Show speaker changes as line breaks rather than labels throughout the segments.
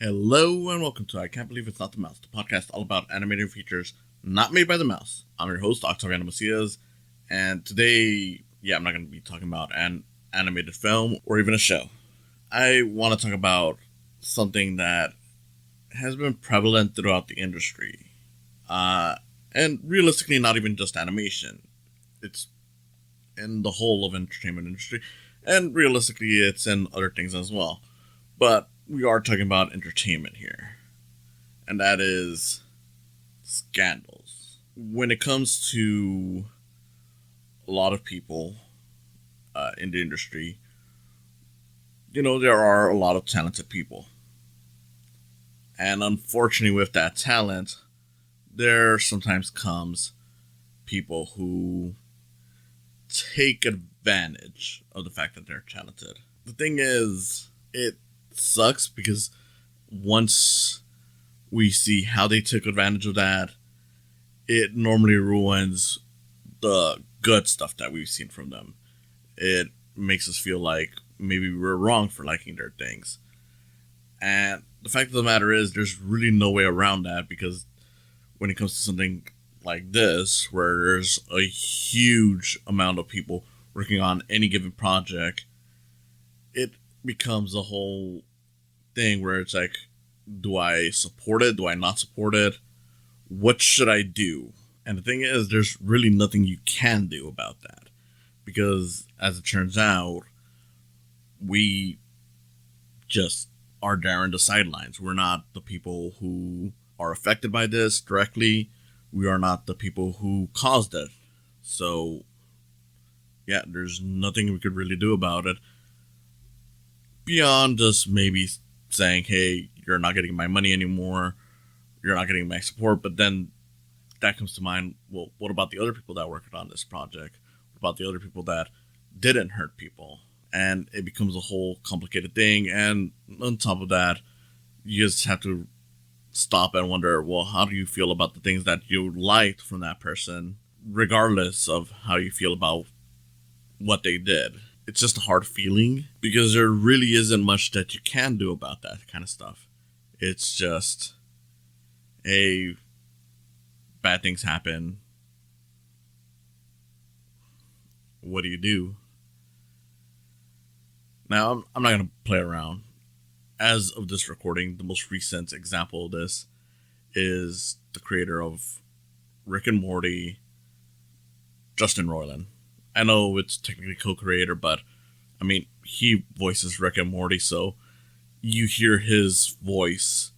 Hello and welcome to I Can't Believe It's Not the Mouse, the podcast all about animated features not made by the mouse. I'm your host, Octaviano, and today, I'm not going to be talking about an animated film or even a show. I want to talk about something that has been prevalent throughout the industry. And realistically, not even just animation. It's in the whole of entertainment industry, and realistically, it's in other things as well. But we are talking about entertainment here, and that is scandals. When it comes to a lot of people in the industry, there are a lot of talented people. And unfortunately, with that talent, there sometimes comes people who take advantage of the fact that they're talented. The thing is, it sucks because once we see how they took advantage of that, it normally ruins the good stuff that we've seen from them. It makes us feel like maybe we're wrong for liking their things. And the fact of the matter is, there's really no way around that, because when it comes to something like this, where there's a huge amount of people working on any given project, it becomes a whole thing where it's like, do I support it? Do I not support it? What should I do? And the thing is, there's really nothing you can do about that, because as it turns out, we just are there in the sidelines. We're not the people who are affected by this directly. We are not the people who caused it. So, there's nothing we could really do about it beyond just maybe saying, hey, you're not getting my money anymore, you're not getting my support. But then that comes to mind, well, what about the other people that worked on this project? What about the other people that didn't hurt people? And it becomes a whole complicated thing. And on top of that, you just have to stop and wonder, well, how do you feel about the things that you liked from that person, regardless of how you feel about what they did? It's just a hard feeling, because there really isn't much that you can do about that kind of stuff. It's just, hey, bad things happen. What do you do? Now, I'm not going to play around. As of this recording, the most recent example of this is the creator of Rick and Morty, Justin Roiland. I know it's technically co-creator, but I mean, he voices Rick and Morty, so you hear his voice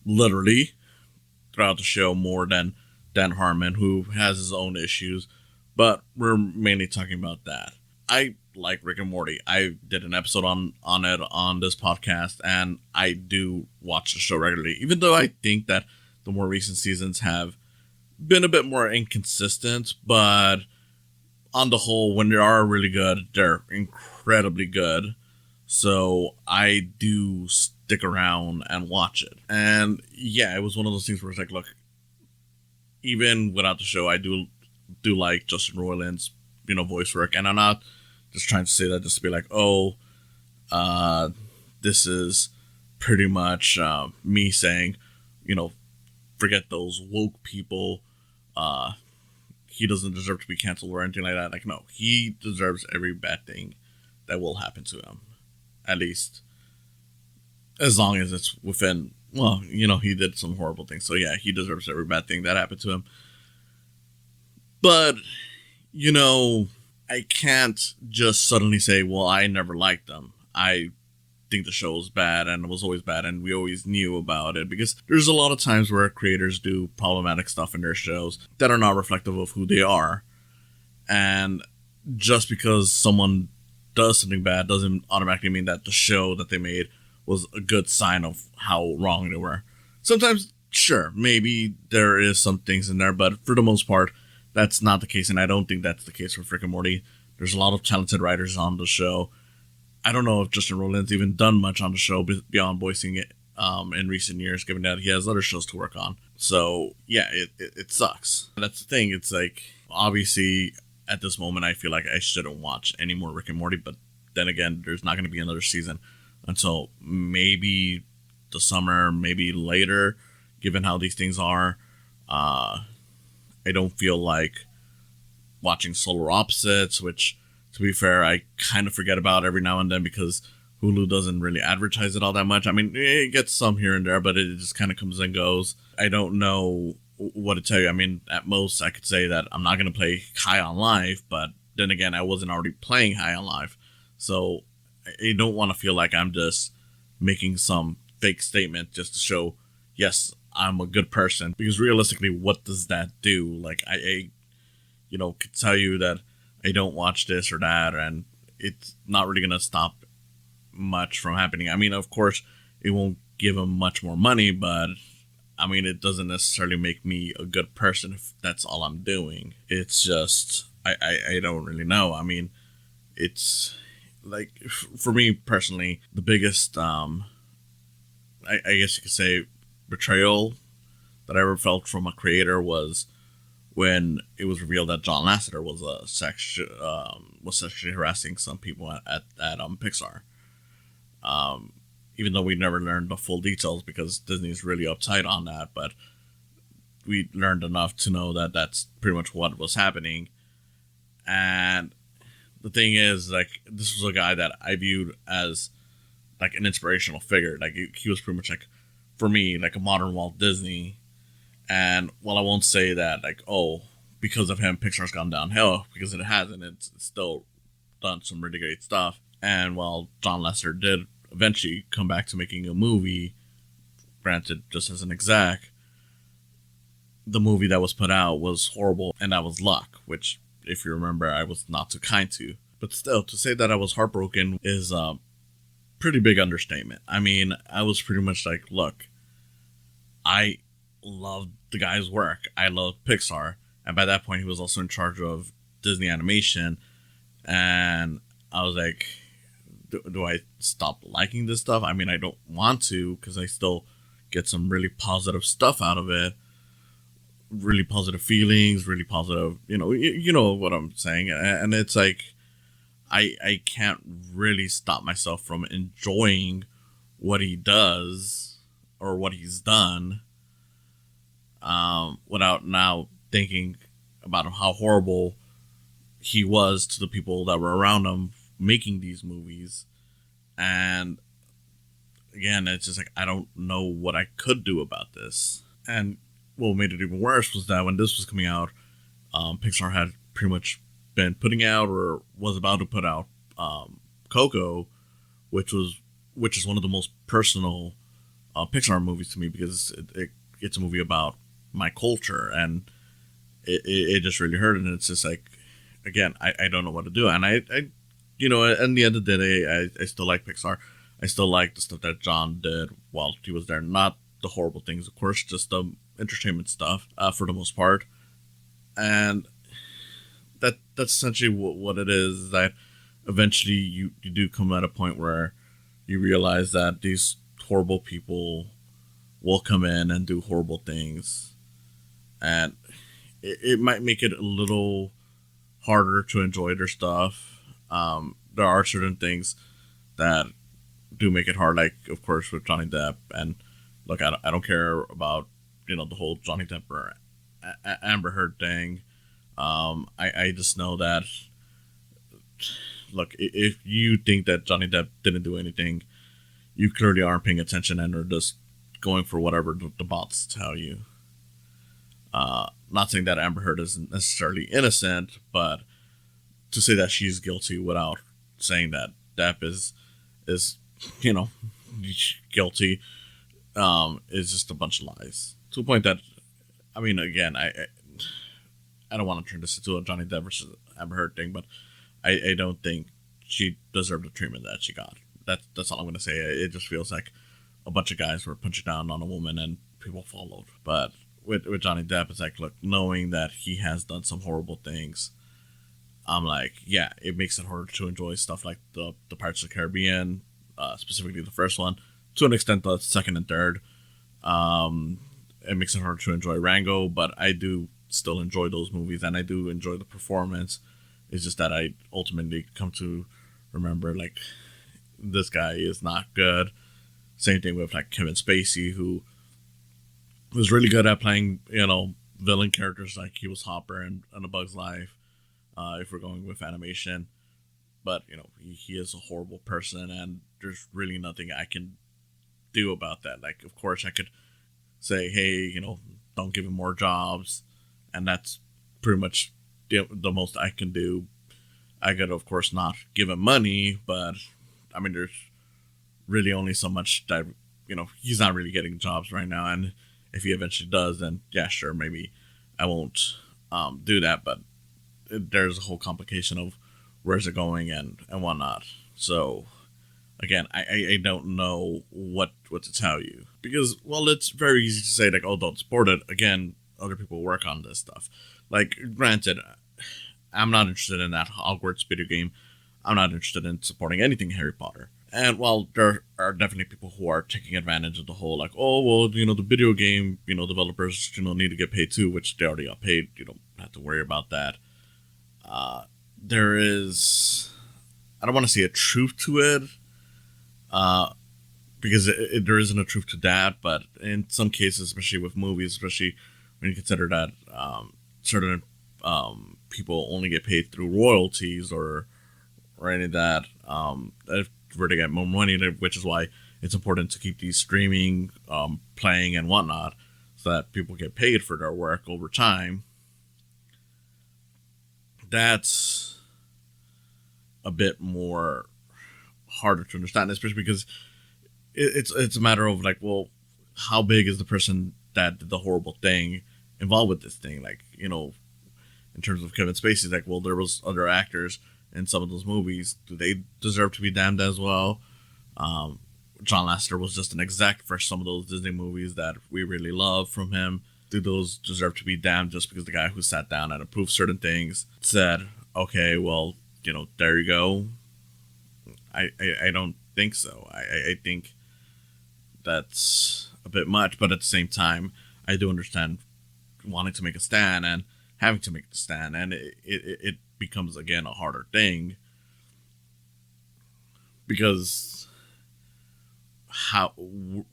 literally throughout the show more than Dan Harmon, who has his own issues, but we're mainly talking about that. I like Rick and Morty. I did an episode on it on this podcast, and I do watch the show regularly, even though I think that the more recent seasons have been a bit more inconsistent, but on the whole, when they are really good, they're incredibly good. So I do stick around and watch it. And it was one of those things where it's like, look, even without the show, I do like Justin Roiland's, voice work. And I'm not just trying to say that just to be like, this is pretty much me saying, forget those woke people. He doesn't deserve to be canceled or anything like that. Like, no, he deserves every bad thing that will happen to him. At least as long as it's within, he did some horrible things. So he deserves every bad thing that happened to him. But, I can't just suddenly say, well, I never liked them. I think the show was bad, and it was always bad, and we always knew about it, because there's a lot of times where creators do problematic stuff in their shows that are not reflective of who they are. And just because someone does something bad doesn't automatically mean that the show that they made was a good sign of how wrong they were. Sometimes, sure, maybe there is some things in there, but for the most part, that's not the case, and I don't think that's the case for Rick and Morty. There's a lot of talented writers on the show. I don't know if Justin Roiland's even done much on the show beyond voicing it in recent years, given that he has other shows to work on. So, it sucks. That's the thing. It's like, obviously, at this moment, I feel like I shouldn't watch any more Rick and Morty, but then again, there's not going to be another season until maybe the summer, maybe later, given how these things are. I don't feel like watching Solar Opposites, which, to be fair, I kind of forget about every now and then because Hulu doesn't really advertise it all that much. I mean, it gets some here and there, but it just kind of comes and goes. I don't know what to tell you. I mean, at most, I could say that I'm not going to play High on Life, but then again, I wasn't already playing High on Life. So I don't want to feel like I'm just making some fake statement just to show, yes, I'm a good person. Because realistically, what does that do? Like, I could tell you that I don't watch this or that, and it's not really going to stop much from happening. I mean, of course, it won't give them much more money, but I mean, it doesn't necessarily make me a good person if that's all I'm doing. It's just, I don't really know. I mean, it's like, for me personally, the biggest, I guess you could say, betrayal that I ever felt from a creator was when it was revealed that John Lasseter was sexually harassing some people at Pixar. Even though we never learned the full details because Disney's really uptight on that, but we learned enough to know that that's pretty much what was happening. And the thing is, like, this was a guy that I viewed as like an inspirational figure. Like, he was pretty much like, for me, like a modern Walt Disney. And while I won't say that, like, oh, because of him, Pixar's gone downhill, because it hasn't, it's still done some really great stuff. And while John Lasseter did eventually come back to making a movie, granted, just as an exec, the movie that was put out was horrible, and that was Luck, which, if you remember, I was not too kind to. But still, to say that I was heartbroken is a pretty big understatement. I mean, I was pretty much like, look, I loved the guy's work. I loved Pixar. And by that point, he was also in charge of Disney Animation. And I was like, do I stop liking this stuff? I mean, I don't want to, because I still get some really positive stuff out of it. Really positive feelings, really positive, you know what I'm saying. And it's like, I can't really stop myself from enjoying what he does or what he's done, without now thinking about how horrible he was to the people that were around him making these movies. And again, it's just like, I don't know what I could do about this. And what made it even worse was that when this was coming out, Pixar had pretty much been putting out, or was about to put out, Coco, which is one of the most personal Pixar movies to me, because it's a movie about my culture, and it just really hurt. And it's just like, again, I don't know what to do. And I at the end of the day, I still like Pixar. I still like the stuff that John did while he was there. Not the horrible things, of course, just the entertainment stuff, for the most part. And that's essentially what it is, that eventually you do come at a point where you realize that these horrible people will come in and do horrible things. And it might make it a little harder to enjoy their stuff. There are certain things that do make it hard, like, of course, with Johnny Depp. And look, I don't care about, the whole Johnny Depp or Amber Heard thing. I just know that, look, if you think that Johnny Depp didn't do anything, you clearly aren't paying attention and are just going for whatever the bots tell you. Not saying that Amber Heard isn't necessarily innocent, but to say that she's guilty without saying that Depp is guilty, is just a bunch of lies. To a point that, I mean, again, I don't want to turn this into a Johnny Depp versus Amber Heard thing, but I don't think she deserved the treatment that she got. That's all I'm going to say. It just feels like a bunch of guys were punching down on a woman and people followed. But with Johnny Depp, it's like, look, knowing that he has done some horrible things, I'm like, yeah, it makes it harder to enjoy stuff like the Pirates of the Caribbean, specifically the first one, to an extent the second and third. It makes it harder to enjoy Rango, but I do still enjoy those movies, and I do enjoy the performance. It's just that I ultimately come to remember, like, this guy is not good. Same thing with like Kevin Spacey, who was really good at playing, villain characters like he was Hopper and A Bug's Life. If we're going with animation, but he is a horrible person, and there's really nothing I can do about that. Like, of course, I could say, hey, don't give him more jobs, and that's pretty much the most I can do. I could, of course, not give him money, but I mean, there's really only so much that he's not really getting jobs right now, and if he eventually does, then yeah, sure, maybe I won't do that. But there's a whole complication of where's it going and whatnot. So again, I don't know what to tell you, because, well, it's very easy to say like, oh, don't support it. Again, other people work on this stuff. Like, granted, I'm not interested in that Hogwarts video game. I'm not interested in supporting anything Harry Potter. And while there are definitely people who are taking advantage of the whole, like, oh, well, the video game, developers, need to get paid too, which they already got paid. You don't have to worry about that. There is, I don't want to say a truth to it, because there isn't a truth to that, but in some cases, especially with movies, especially when you consider that certain people only get paid through royalties or any of that, where they get more money, which is why it's important to keep these streaming, playing and whatnot, so that people get paid for their work over time. That's a bit more harder to understand, especially because it's a matter of like, well, how big is the person that did the horrible thing involved with this thing? Like, in terms of Kevin Spacey, like, well, there was other actors in some of those movies. Do they deserve to be damned as well? John Lasseter was just an exec for some of those Disney movies that we really love from him. Do those deserve to be damned just because the guy who sat down and approved certain things said, okay, well, there you go? I don't think so. I think that's a bit much, but at the same time, I do understand wanting to make a stand and having to make the stand, and it becomes, again, a harder thing, because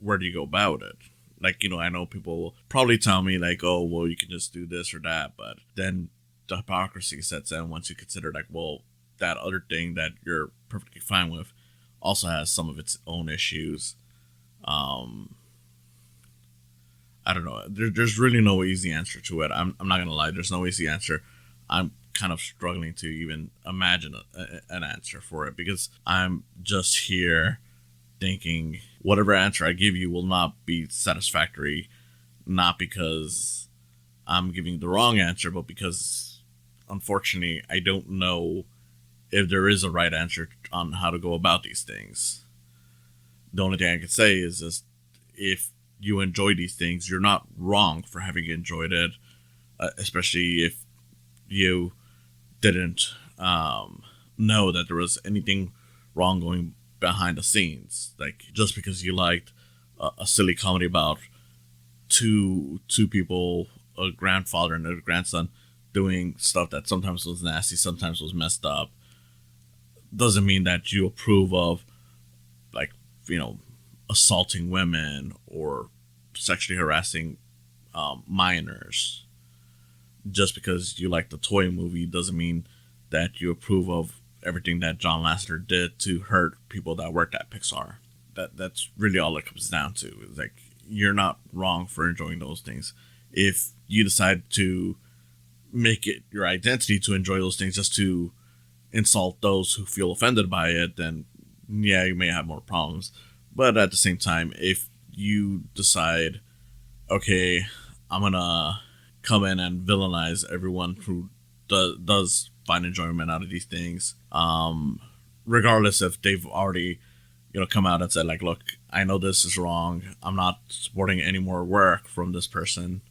where do you go about it? Like, I know people will probably tell me like, oh, well, you can just do this or that, but then the hypocrisy sets in once you consider like, well, that other thing that you're perfectly fine with also has some of its own issues. I don't know. There's really no easy answer to it. I'm not gonna lie. There's no easy answer. I'm kind of struggling to even imagine an answer for it, because I'm just here thinking whatever answer I give you will not be satisfactory, not because I'm giving the wrong answer, but because, unfortunately, I don't know if there is a right answer on how to go about these things. The only thing I can say is just, if you enjoy these things, you're not wrong for having enjoyed it, especially if you didn't know that there was anything wrong going behind the scenes. Like, just because you liked a silly comedy about two people, a grandfather and a grandson, doing stuff that sometimes was nasty, sometimes was messed up, doesn't mean that you approve of, like, assaulting women or sexually harassing minors. Just because you like the toy movie doesn't mean that you approve of everything that John Lasseter did to hurt people that worked at Pixar. That's really all it comes down to. It's like, you're not wrong for enjoying those things. If you decide to make it your identity to enjoy those things just to insult those who feel offended by it, then yeah, you may have more problems. But at the same time, if you decide, okay, I'm gonna come in and villainize everyone who does find enjoyment out of these things, regardless if they've already, come out and said like, look, I know this is wrong, I'm not supporting any more work from this person,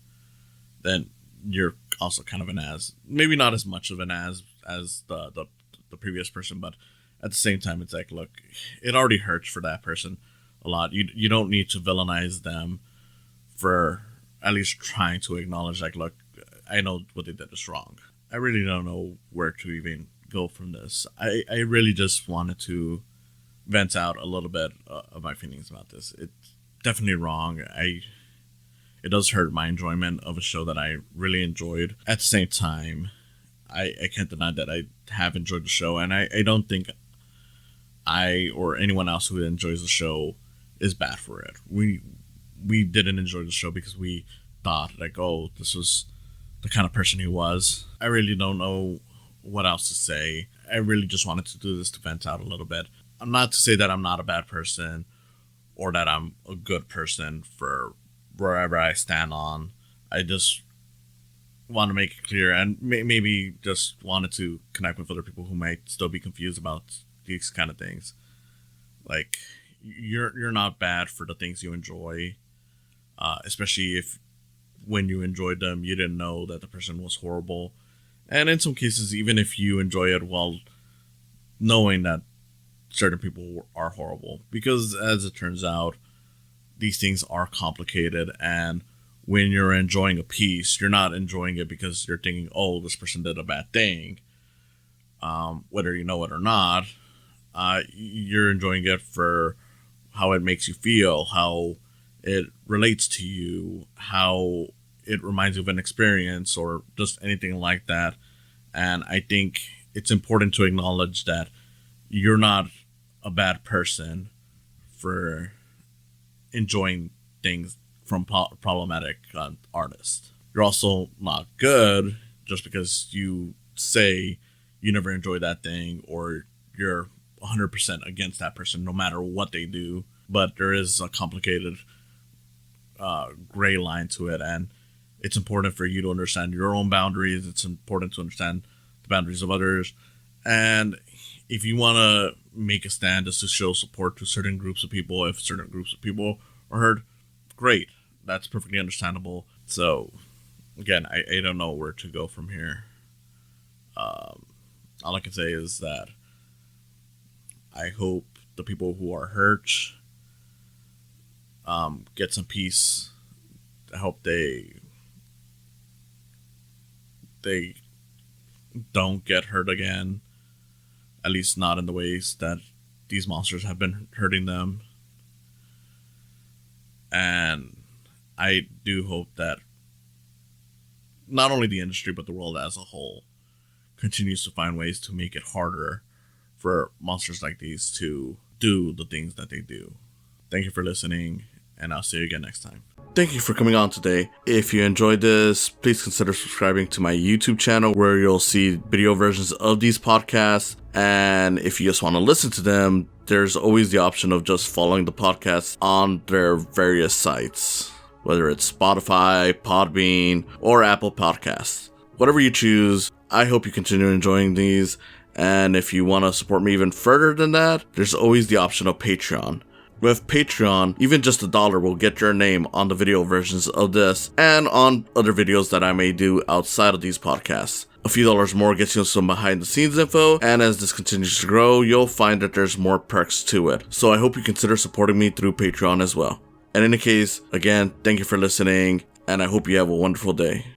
then you're also kind of an ass. Maybe not as much of an ass as the previous person, but at the same time, it's like, look, it already hurts for that person a lot. You don't need to villainize them for at least trying to acknowledge, like, look, I know what they did is wrong. I really don't know where to even go from this. I really just wanted to vent out a little bit of my feelings about this. It's definitely wrong. It does hurt my enjoyment of a show that I really enjoyed. At the same time, I can't deny that I have enjoyed the show, and I don't think I or anyone else who enjoys the show is bad for it. We didn't enjoy the show because we thought like, oh, this was the kind of person he was. I really don't know what else to say. I really just wanted to do this to vent out a little bit. I'm not to say that I'm not a bad person or that I'm a good person for wherever I stand on. I just want to make it clear, and maybe just wanted to connect with other people who might still be confused about these kind of things. Like, you're not bad for the things you enjoy, especially if when you enjoyed them, you didn't know that the person was horrible. And in some cases, even if you enjoy it while knowing that certain people are horrible. Because as it turns out, these things are complicated, and when you're enjoying a piece, you're not enjoying it because you're thinking, oh, this person did a bad thing. Whether you know it or not, you're enjoying it for how it makes you feel, how it relates to you, how it reminds you of an experience, or just anything like that. And I think it's important to acknowledge that you're not a bad person for enjoying things from problematic artists. You're also not good just because you say you never enjoy that thing, or you're 100% against that person no matter what they do. But there is a complicated gray line to it, and it's important for you to understand your own boundaries. It's important to understand the boundaries of others. And if you want to make a stand just to show support to certain groups of people, if certain groups of people are hurt, great. That's perfectly understandable. So, again, I don't know where to go from here. All I can say is that I hope the people who are hurt get some peace. I hope they don't get hurt again. At least not in the ways that these monsters have been hurting them. And I do hope that not only the industry, but the world as a whole continues to find ways to make it harder for monsters like these to do the things that they do. Thank you for listening, and I'll see you again next time. Thank you for coming on today. If you enjoyed this, please consider subscribing to my YouTube channel where you'll see video versions of these podcasts. And if you just want to listen to them, there's always the option of just following the podcast on their various sites, whether it's Spotify, Podbean, or Apple Podcasts. Whatever you choose, I hope you continue enjoying these. And if you want to support me even further than that, there's always the option of Patreon. With Patreon, even just $1 will get your name on the video versions of this and on other videos that I may do outside of these podcasts. A few dollars more gets you some behind the scenes info, and as this continues to grow, you'll find that there's more perks to it. So I hope you consider supporting me through Patreon as well. And in any case, again, thank you for listening, and I hope you have a wonderful day.